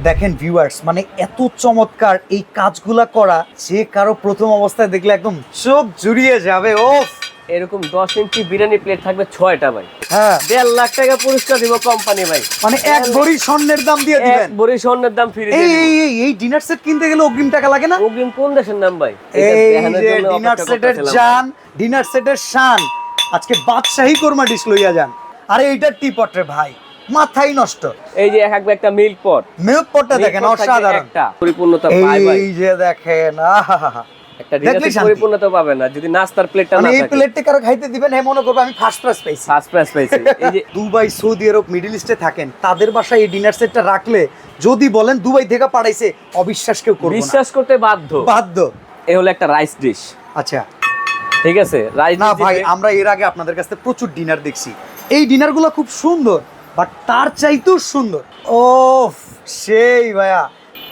দেখেন ভিউয়ার্স, মানে এত চমৎকার এই কাজগুলা করা, যে কারো প্রথম অবস্থায় দেখলে একদম চোখ জুড়িয়ে যাবে। ওফ, এরকম 10 ইঞ্চি বিরিয়ানি প্লেট থাকবে 6টা ভাই। হ্যাঁ, 1.5 লাখ টাকা পুরস্কার দিব কোম্পানি ভাই। মানে এক ভরি স্বর্ণের দাম দিয়ে দিবেন। এক ভরি স্বর্ণের দাম ফ্রি এই দিয়ে দিব। এই ডিনার সেট কিনতে গেলে অগ্রিম টাকা লাগে না? অগ্রিম কোন দেশের নাম ভাই? এই দেখানোর যে জন্য ডিনার অপেক্ষা সেটের করতেছিলাম। জান, ডিনার সেটের শান, আজকে বাদশাহী কোরমা ডিশ লইয়া যান। আরে এইটার টিপট রে ভাই, মাথাই নষ্ট। এই যে থাকবে একটা মিল্ক পট। মিল্ক পটটা দেখেন অসাধারণ। একটা পরিপূর্ণতা পায় ভাই। এই যে দেখেন, আহা, একটা ডিনার পরিপূর্ণতা পাবে না যদি নাস্তার প্লেটটা না মানে এই থাকে। প্লেটটা কারো খাইতে দিবেন, হ্যাঁ মনে করবে আমি ফার্স্ট ক্লাস পাইছি। ফার্স্ট প্রাইজ পাইছি। এই যে দুবাই, সৌদি আরব, মিডল ইস্টে থাকেন, তাদের বাসায় এই ডিনার সেটটা রাখলে যদি বলেন দুবাই থেকে পাঠাইছে, অবিশ্বাস কেউ করবে না। বিশ্বাস করতে বাধ্য। বাধ্য। এই হলো একটা রাইস ডিশ। আচ্ছা, ঠিক আছে, রাইস না ডিশ। ভাই, আমরা এর আগে আপনাদের কাছে প্রচুর ডিনার দেখছি, এই ডিনারগুলো খুব সুন্দর, বাট তার চাইতেও সুন্দর। ওফ, সেই ভাইয়া।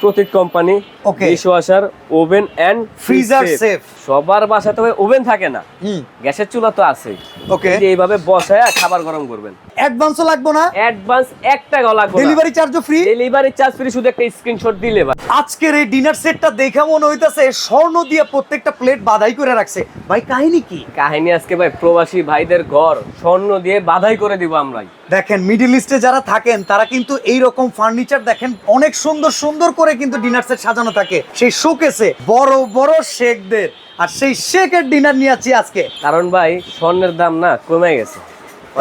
Pratik company, Okay. Dishwasher, oven and freezer safe. সবার বাসাতে ভাই ওভেন থাকে না, হুম, গ্যাসের চুলা তো আছে। ওকে। এইভাবে বসায় খাবার গরম করবেন। অ্যাডভান্সও লাগবে না, অ্যাডভান্স 1 টাকাও লাগবে না। ডেলিভারি চার্জও ফ্রি। ডেলিভারি চার্জ ফ্রি, শুধু একটা স্ক্রিনশট দিলে ভাই। আজকের এই ডিনার সেটটা দেখে মনে হইতাছে স্বর্ণ দিয়ে প্রত্যেকটা প্লেট বাধাই করে রাখছে। ভাই কাহিনী কি? কাহিনী আজকে ভাই প্রবাসী ভাইদের ঘর স্বর্ণ দিয়ে বাধাই করে দিব আমরাই। দেখেন মিডল ইস্টে যারা থাকেন তারা কিন্তু এই রকম ফার্নিচার দেখেন অনেক সুন্দর সুন্দর করে কিন্তু ডিনার সেট সাজানো থাকে সেই শোকেসে, বড় বড় শেকদের। আর সেই শেকের ডিনার নিয়ে আছি আজকে। কারণ ভাই স্বর্ণের দাম না কমে গেছে।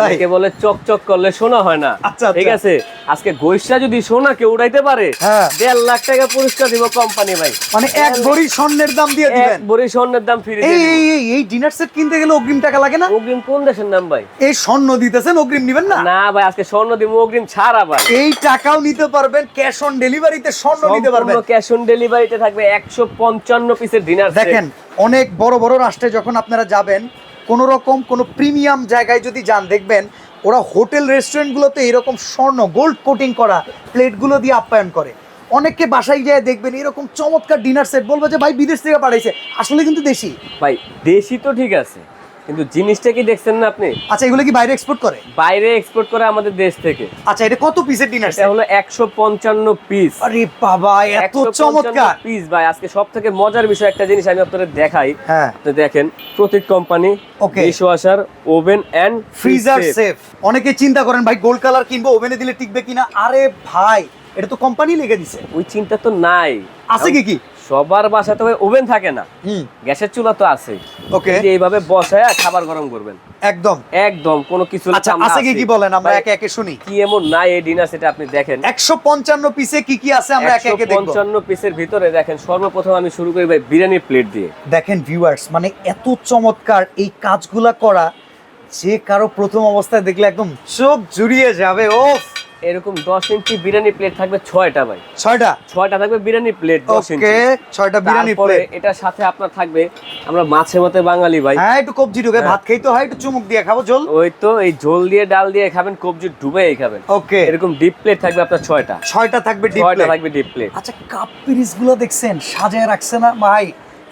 অনেকে বলে চকচক করলে সোনা হয় না। আচ্ছা, ঠিক আছে, আজকে গৈসা যদি সোনাকে উড়াইতে পারে, হ্যাঁ, 1.5 লাখ টাকা পুরস্কার দিব কোম্পানি ভাই। মানে এক ভরি স্বর্ণের দাম দিয়ে দিবেন। এক ভরি স্বর্ণের দাম ফ্রি দিয়ে এই দিব। এই এই ডিনার সেট কিনতে গেলে অগ্রিম টাকা লাগে না? অগ্রিম কোন দেশের নাম ভাই? এই স্বর্ণ দিতেছেন, অগ্রিম নিবেন না? না ভাই, আজকে স্বর্ণ দিব অগ্রিম ছাড়া ভাই। এই টাকাও নিতে পারবেন, ক্যাশ অন ডেলিভারিতে স্বর্ণ নিতে পারবেন। ক্যাশ অন ডেলিভারিতে থাকবে 155 পিসের ডিনার সেট। দেখেন অনেক বড় বড় রাষ্ট্রে যখন আপনারা যাবেন, কোনো রকম কোনো প্রিমিয়াম জায়গায় যদি যান, দেখবেন ওরা হোটেল রেস্টুরেন্টগুলোতে এরকম স্বর্ণ গোল্ড কোটিং করা প্লেটগুলো দিয়ে আপ্যায়ন করে। অনেককে বাসায় যায় দেখবেন এরকম চমৎকার ডিনার সেট, বলবো যে ভাই বিদেশ থেকে পাঠাইছে, আসলে কিন্তু দেশি। ভাই দেশি তো ঠিক আছে, কিন্তু জিনিসটা কি দেখছেন না আপনি? আচ্ছা, এগুলো কি বাইরে এক্সপোর্ট করে? বাইরে এক্সপোর্ট করে আমাদের দেশ থেকে। আচ্ছা, এটা কত পিসের ডিনার এটা সেট? হলো 155 পিস। আরে বাবা, এত চমৎকার পিস ভাই। আজকে সবথেকে মজার বিষয় একটা জিনিস আমি আপনাদের দেখাই। হ্যাঁ, আপনি দেখেন, Pratik company, Okay. Dishwasher, oven and freezer safe. অনেকে চিন্তা করেন ভাই গোল্ড কালার কিনবো, ওভেনে দিলে টিকবে কিনা। আরে ভাই, এটা তো কোম্পানি লিখে দিছে। ওই চিন্তা তো নাই। আছে কি কি? সবার বাসাতে ভাই ওভেন থাকে না, হুম, গ্যাসের চুলা তো আছে। ওকে, এইভাবে বসায় খাবার গরম করবেন একদম একদম কোনো কিছু। আচ্ছা, আছে কি কি বলেন, আমরা একে একে শুনি। কি এমন নাই এই ডিনার সেটা আপনি দেখেন। 155 পিসে কি কি আছে আমরা একে একে দেখব। 155 পিসের ভিতরে দেখেন, সর্বপ্রথম আমি শুরু করি ভাই বিরিয়ানির প্লেট দিয়ে। দেখেন ভিউয়ার্স, মানে এত চমৎকার এই কাজগুলা করা, যে কারো প্রথম অবস্থায় দেখলে একদম চোখ জুড়িয়ে যাবে। ওফ, এরকম 10 ইঞ্চি বিরিয়ানি প্লেট থাকবে 6টা ভাই। 6টা থাকবে বিরিয়ানি প্লেট 10 ইঞ্চি। ওকে, 6টা বিরিয়ানি তারপরে প্লেট। এটার সাথে আপনার থাকবে, আমরা মাছে ভাতে বাঙালি ভাই। হ্যাঁ, একটু কবজি ঢুকে ভাত খাইতে হয়, একটু চুমুক দিয়ে খাবো ঝোল। ওই তো এই ঝোল দিয়ে ডাল দিয়ে খাবেন, কবজি ডুবাই খাবেন। ওকে, এরকম ডিপ প্লেট থাকবে আপনার 6টা। 6টা থাকবে ডিপ 6টা প্লেট। থাকবে ডিপ প্লেট। আচ্ছা, কাপ পিরিচ গুলো দেখছেন সাজায় রাখছে না ভাই?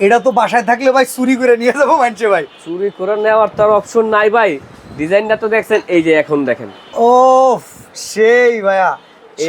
এটা তো বাসায় থাকলে ভাই চুরি করে নিয়ে যাবো মানছে ভাই। চুরি করে নেওয়ার তার অপশন নাই ভাই। ডিজাইনটা তো দেখছেন, এই যে এখন দেখেন। ওফ, সেই ভাইয়া,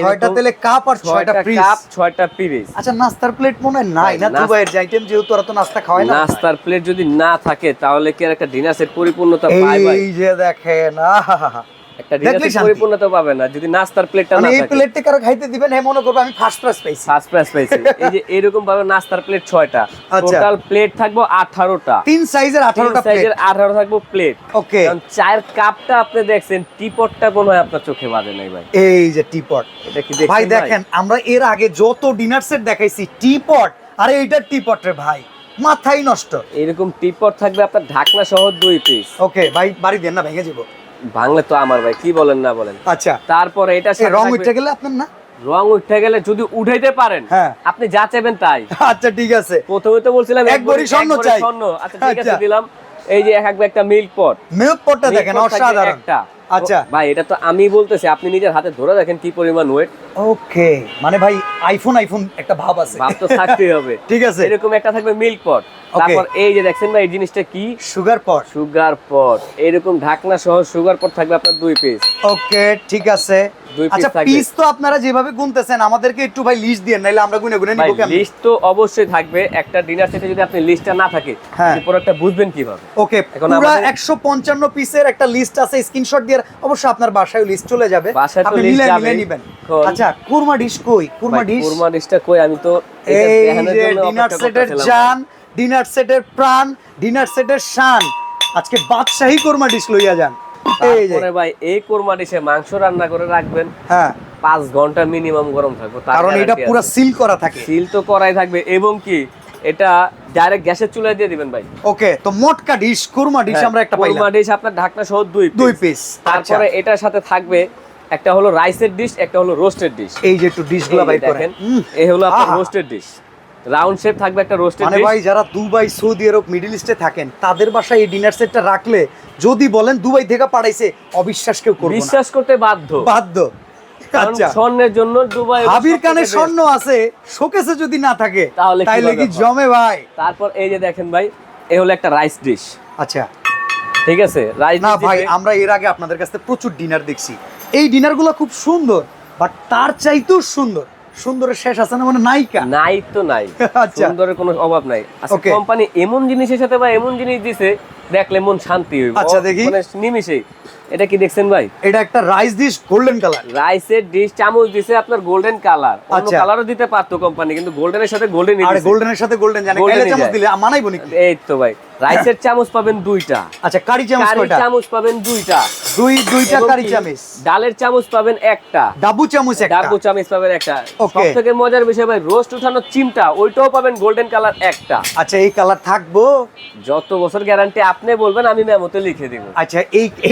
6টা তেলে কাপ আর 6টা পিস। কাপ, 6টা পিরিচ। আচ্ছা, নাস্তার প্লেট মনে হয় নাই না? দুবাইয়ের আইটেম যেহেতু ওরা তো নাস্তা খাওয়ায় না। নাস্তার প্লেট যদি না থাকে তাহলে কি আর একটা ডিনার সেট পরিপূর্ণতা পায় ভাই? এই যে দেখেন, আহা, একটা ডিনার দেখলেই সেট শান্তি। পরিপূর্ণতা পাবে না যদি নাস্তার প্লেটটা মানে না এই থাকে। প্লেটটা কারো খাইতে দিবেন, হ্যাঁ মনে করবে আমি ফার্স্ট ক্লাস পাইছি। ফার্স্ট প্রাইজ পাইছি। এই যে এরকম ভাবে নাস্তার প্লেট 6টা। আচ্ছা। টোটাল প্লেট থাকবে 18টা। 3 সাইজের 18টা প্লেট। সাইজের 18 থাকবে প্লেট। ওকে, কারণ চায়ের কাপটা আপনি দেখছেন, টিপটটা মনে হয় আপনার চোখে বাজে নাই ভাই। এই যে টিপট। এটা কি দেখছেন ভাই দেখেন, আমরা এর আগে যত ডিনার সেট দেখাইছি টিপট, আরে এইটা টিপট রে ভাই, মাথাই নষ্ট। এরকম টিপট থাকবে আপনার ঢাকনা সহ 2 পিস। ওকে ভাই, বাড়ি দেন না, ভেঙে যাবো। বাংলা তো আমার ভাই, কি বলেন না বলেন। আচ্ছা, তারপরে এটা রং উঠে গেলে আপনার না? রং উঠে গেলে যদি উঠাইতে পারেন, হ্যাঁ, আপনি যা চাইবেন তাই। আচ্ছা ঠিক আছে। প্রথমে তো বলছিলাম এক ভরি স্বর্ণ চাই। স্বর্ণ। আচ্ছা ঠিক আছে, আচ্ছা। দিলাম। এই যে থাকবে একটা মিল্ক পট। মিল্ক পটটা দেখেন অসাধারণ। একটা। আচ্ছা ভাই, এটা তো আমি বলতেছি, আপনি নিজের হাতে ধরে দেখেন কি পরিমাণ ওয়েট। ওকে, মানে ভাই আইফোন একটা ভাব আছে। ভাব তো থাকতেই হবে। ঠিক আছে, এরকম একটা থাকবে মিল্ক পট। তারপর এই যে দেখছেন ভাই, এই জিনিসটা কি? সুগার পট। সুগার পট। এরকম ঢাকনা সহ সুগার পট থাকবে আপনার 2 পিস। ওকে ঠিক আছে। 2 পিস আচ্ছা থাকবে। পিস তো আপনারা যেভাবে গুনতেছেন আমাদেরকে একটু ভাই লিস্ট দিয়েন, নাইলে আমরা গুনে গুনে ভাই নিব কেমন? লিস্ট তো অবশ্যই থাকবে। একটা ডিনার সেটে যদি আপনি লিস্টটা না থাকে হ্যাঁ। আপনি প্রোডাক্টটা বুঝবেন কিভাবে? ওকে, এখন পুরো আমাদের- 155 পিসের একটা লিস্ট আছে, স্ক্রিনশট দিয়ে অবশ্যই আপনার বাসায় লিস্ট চলে যাবে, বাসায় তো আপনি list মিলে যাবেই। মিলে নেবেন। এখন- আচ্ছা কুরমা ডিশ কই? কুরমা ভাই, ডিশ কুরমা ডিশটা কই? আমি তো এটা এই দেখানোর যে জন্য ডিনার অপেক্ষা সেটের করতেছিলাম। জান, ডিনার সেটের প্রাণ, ডিনার সেটের শান, আজকে বাদশাহী কুরমা ডিশ লইয়া যান। এই যে তারপরে ভাই এই কুরমা ডিশে মাংস রান্না করে রাখবেন, হ্যাঁ 5 ঘন্টা মিনিমাম গরম থাকবে, কারণ এটা পুরো সিল করা থাকে। সিল তো করাই থাকবে। এবং কি এটা ডাইরেক্ট গ্যাসের চুলায় দিয়ে দিবেন ভাই। ওকে, তো মোটকা ডিশ কুরমা ডিশ আমরা একটা পাইলাম, কুরমা ডিশ আপনার ঢাকনা সহ 2 পিস। তারপরে এটার সাথে থাকবে একটা হলো রাইসের ডিশ, একটা হলো রোস্টেড ডিশ। এই যে একটু ডিশগুলো বাই করেন, দেখেন এই হলো আপনার আহা। রোস্টেড ডিশ, রাউন্ড শেপ থাকবে একটা রোস্টেড মানে ডিশ। ভাই যারা দুবাই, সৌদি আরব, মিডল ইস্টে থাকেন তাদের বাসায় এই ডিনার সেটটা রাখলে যদি বলেন দুবাই থেকে পাঠাইছে, অবিশ্বাস কেউ করবে না, বিশ্বাস করতে বাধ্য। বাধ্য। কারণ আচ্ছা, স্বর্ণের জন্য দুবাই হাবির কানে স্বর্ণ আছে, শোকেসে যদি না থাকে তাহলে কি তাইলে কি ব্যাপার? জমে ভাই? তারপর এই যে দেখেন ভাই, এই হলো একটা রাইস ডিশ, আচ্ছা ঠিক আছে? রাইস না ভাই, আমরা এর আগে আপনাদের কাছে প্রচুর ডিনার দেখছি, এই ডিনারগুলো খুব সুন্দর, বাট তার চাইতেও সুন্দর, সুন্দরের শেষ আছে না, মানে নায়িকা নাই তো নাই, আচ্ছা। সুন্দরের কোনো অভাব নাই। আচ্ছা Okay. কোম্পানি এমন জিনিসের সাথে বা এমন জিনিস দিছে দেখলে মন শান্তি হইব। আচ্ছা, দেখি। মানে নিমিষেই। এটা কি দেখছেন ভাই? এটা একটা রাইস ডিশ গোল্ডেন কালার। রাইসের ডিশ চামচ দিছে আপনার গোল্ডেন কালার, অন্য আচ্ছা। কালারও দিতে পারতো কোম্পানি, কিন্তু গোল্ডেনের সাথে গোল্ডেন আর গোল্ডেনের সাথে গোল্ডেন জানে, Golden কাইলে চামচ যায়। দিলে মানাইবো নাকি? এই তো ভাই, রাইসের চামচ পাবেন 2টা, আচ্ছা কারি চামচ কারি কয়টা? চামচ পাবেন 2টা, দুইটা এবং কারি কি চামচ, ডালের চামচ পাবেন 1টা, ডাবু চামচ একটা। ডাবু চামচ পাবেন 1টা। Okay. সবথেকে মজার বিষয় ভাই, রোস্ট উঠানোর চিমটা ওইটাও পাবেন গোল্ডেন কালার 1টা। আচ্ছা এই কালার থাকবো? যত বছর গ্যারান্টি আপনি বলবেন, আমি মেমোতে লিখে দিব। আচ্ছা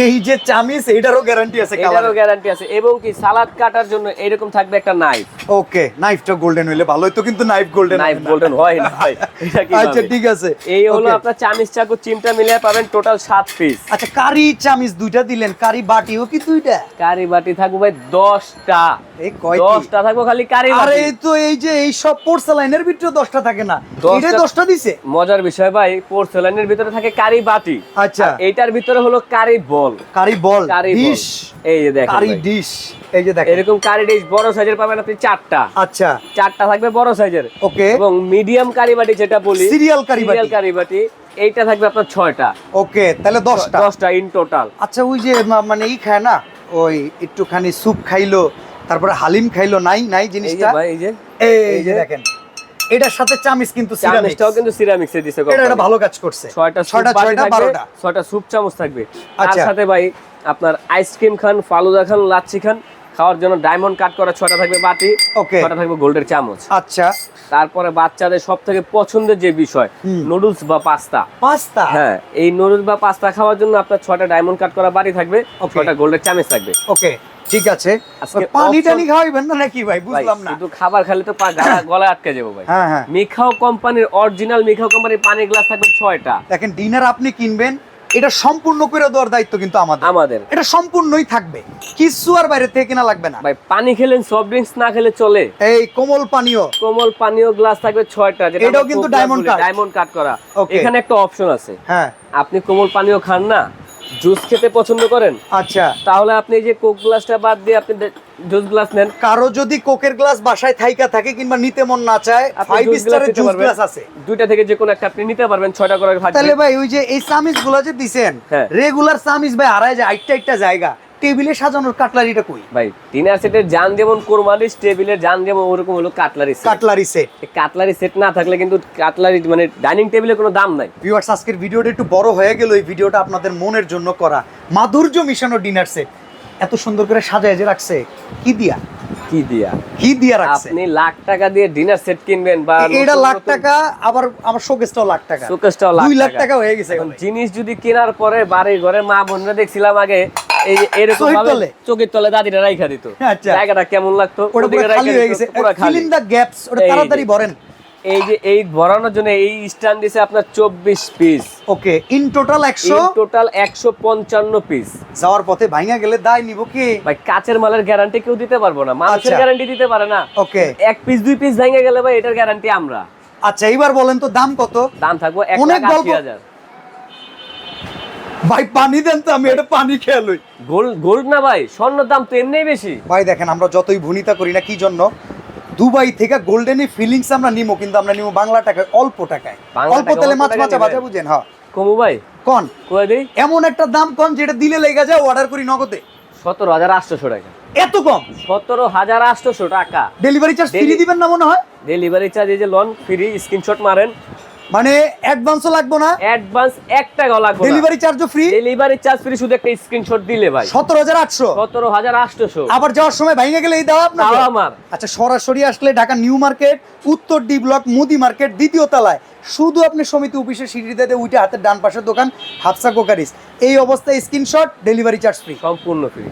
এই যে চামিচ এইটারও গ্যারান্টি আছে কালার? এটারও গ্যারান্টি আছে। এবং কি সালাদ কাটার জন্য এরকম থাকবে একটা নাইফ। ওকে, নাইফটা গোল্ডেন হইলে ভালো হতো, কিন্তু নাইফ গোল্ডেন নাইফ গোল্ডেন হয় না ভাই, এটা কি আচ্ছা ভাবে? ঠিক আছে, এই হলো Okay. আপনার চামিচ চাকু চিমটা মিলিয়ে পাবেন টোটাল 7 পিস। আচ্ছা কারি চামিচ দুইটা দিলেন, কারি বাটিও কি দুইটা? কারি বাটি থাকবে ভাই 10টা, এই কয় কি? 10টা থাকবে খালি কারি আরে বাটি। এই তো এই যে এই সব পোর্সেলাইনের ভিতরে 10টা থাকে না, 10টা এটা 10টা দিছে? মজার বিষয় ভাই, পোর্সেলাইনের ভিতরে থাকে কারি বাটি, আচ্ছা আর এইটার ভিতরে হলো কারি বল, কারি বল কারি বল। ডিশ, এই যে দেখেন কারি ভাই, ডিশ, এই যে দেখেন এরকম কারি ডিশ বড় সাইজের পাবেন আপনি 4টা, আচ্ছা 4টা থাকবে বড় সাইজের। ওকে, এবং মিডিয়াম কারি বাটি যেটা বলি, সিরিয়াল কারি বাটি, সিরিয়াল কারি বাটি, এইটা থাকবে আপনার 6টা, ওকে তাহলে 10টা। 10টা ইন টোটাল। আচ্ছা ওই যে মানে ই খায় না, ওই একটুখানি স্যুপ খাইলো, তারপরে হালিম খাইলো, নাই নাই এই যে জিনিসটা? ভাই, এই যে এই যে দেখেন এটার সাথে চামিচ কিন্তু সিরামিক্স, চামচটাও কিন্তু সিরামিক্সে দিছে এটা কোম্পানি। একটা ভালো কাজ করছে। 6টা ছয়টা 12টা। 6টা স্যুপ চামচ থাকবে। তার আচ্ছা। সাথে ভাই আপনার আইসক্রিম খান, ফালুদা খান, লাচ্ছি খান, খাওয়ার জন্য ডায়মন্ড কাট করা 6টা থাকবে বাটি, ওকে 6টা থাকবে গোল্ডের চামচ। আচ্ছা তারপরে বাচ্চাদের সব থেকে পছন্দের যে বিষয়, হুম। নুডলস বা পাস্তা। পাস্তা, হ্যাঁ, এই নুডলস বা পাস্তা খাওয়ার জন্য আপনার 6টা ডায়মন্ড কাট করা বাটি থাকবে, Okay. 6টা গোল্ডের চামচ থাকবে। ওকে ঠিক আছে। আজকে পানি option- টানি খাওয়াইবেন না নাকি ভাই? ভাই বুঝলাম না। শুধু খাবার খেলে তো গলায় আটকে যাবো ভাই। হ্যাঁ হ্যাঁ মিখাও কোম্পানির অরিজিনাল মিখাও কোম্পানির পানি গ্লাস থাকবে 6টা দেখেন, ডিনার আপনি কিনবেন, এটা সম্পূর্ণ করে দেওয়ার দায়িত্ব কিন্তু আমাদের। এটা সম্পূর্ণই থাকবে, কিছু আর বাইরে থেকে কেনা লাগবে না। ভাই পানি খেলেন, সফট ড্রিঙ্কস না খেলে চলে। এই কোমল পানীয়, কোমল পানীয় গ্লাস থাকবে 6টা, যেটা এটাও কিন্তু diamond cut। ডায়মন্ড কাট করা। Okay. এখানে একটা অপশন আছে, হ্যাঁ আপনি কোমল পানীয় খান না, জুস খেতে পছন্দ করেন, আচ্ছা তাহলে আপনি এই যে কোক গ্লাসটা বাদ দিয়ে আপনি জুস গ্লাস নেন। কারো যদি কোকের গ্লাস বাসায় থাইকা থাকে কিংবা নিতে মন না চায়, আপনি 5 juice glass স্টারের নিতে জুস পারবেন। গ্লাস আছে। দুইটা থেকে যে কোনো একটা আপনি নিতে পারবেন, 6টা করে থাকবে। তাহলে ভাই ওই যে এই চামিচ গুলো যে দিছেন, হ্যাঁ। রেগুলার চামিচ ভাই আড়াই যায় একটা জায়গা, টেবিলে সাজানোর কাটলারিটা কই? ভাই ডিনার সেটের জান যেমন কোরমালিশ, টেবিলের জান যেমন ওরকম হলো cutlery set. Cutlery set. Cutlery set না থাকলে কিন্তু কাটলারি মানে ডাইনিং টেবিলে কোনো দাম নাই। ভিউয়ার্স আজকের ভিডিওটা একটু বড় হয়ে গেল, এই ভিডিওটা আপনাদের মনের জন্য করা, মাধুর্য মিশানো ডিনার সেট এত সুন্দর করে সাজায় যে রাখছে, কি দিয়া কি দিয়া রাখছে? আপনি লাখ টাকা দিয়ে ডিনার সেট কিনবেন বা এটা লাখ টাকা, আবার আমার শোকেসটাও লাখ টাকা, শোকেসটাও 2 লাখ টাকা হয়ে গেছে। এখন জিনিস যদি কেনার পরে বাড়ি ঘরে মা বোনরা দেখছিলাম আগে এই যে এরকম চোখের ভাবে তলে? চোখের তলে দাদিরা রাইখা দিত, আচ্ছা। জায়গাটা কেমন লাগতো, ওটা পুরো ওদিকে খালি রাইখা হয়ে দিত, গেছে, পুরো খালি। ফিল ইন দা গ্যাপস, ওটা এই যে। তাড়াতাড়ি ভরেন। এই যে এই ভরানোর জন্য এই স্ট্যান্ড দিছে আপনার 24 piece, okay in total 100, total 155 piece. যাওয়ার পথে ভাঙা গেলে দায় নিব কে? ভাই কাচের মালের গ্যারান্টি কেউ দিতে পারবো না, মানুষের আচ্ছা। গ্যারান্টি দিতে পারে না। ওকে এক পিস 2 পিস ভেঙে গেলে ভাই এটার গ্যারান্টি আমরা। আচ্ছা এইবার বলেন তো দাম কত? দাম থাকবো অনেক গল্প। 1,80,000। ভাই পানি দেন তো, আমি এটা পানি খেয়ে লই। গোল্ড গোল্ড না ভাই, স্বর্ণের দাম তো এমনিই বেশি। ভাই দেখেন, আমরা যতই ভুনিতা করি না কি জন্য, দুবাই থেকে গোল্ডেনের ফিলিংস আমরা নিমো, কিন্তু আমরা নিমো বাংলা টাকায়, অল্প টাকায়, বাংলা অল্প টাকায় তেলে অল্প মাছ টাকায় মাছা নিবেন। ভাজা, বুঝেন? হ্যাঁ কমু ভাই, কোন কয়ে দিই এমন একটা দাম কোন যেটা দিলে লেগে যায়, অর্ডার করি নগদে। 17,800 টাকা। এত কম? 17,800 টাকা। ডেলিভারি চার্জ ফ্রি Deli- দিবেন না মনে হয়? ডেলিভারি চার্জ এই যে লন ফ্রি, স্ক্রিনশট মারেন। মানে অ্যাডভান্সও লাগবে না, অ্যাডভান্স 1 টাকাও লাগবে না। ডেলিভারি চার্জও ফ্রি, ডেলিভারি চার্জ ফ্রি, শুধু একটা স্ক্রিনশট দিলে ভাই। 17,800। 17,800। আবার যাওয়ার সময় ভাঙে গেলে এই দাও আপনার। তাও আমার। আচ্ছা, সরাসরি আসলে ঢাকা নিউ মার্কেট, উত্তর ডি ব্লক, মুদি মার্কেট, দ্বিতীয় তলায়, শুধু আপনি সমিতি অফিসের সিঁড়িতে উঠে হাতের ডান পাশের দোকান হাফসা কোকারিস। এই অবস্থায় স্ক্রিনশট, ডেলিভারি চার্জ ফ্রি। সম্পূর্ণ ফ্রি।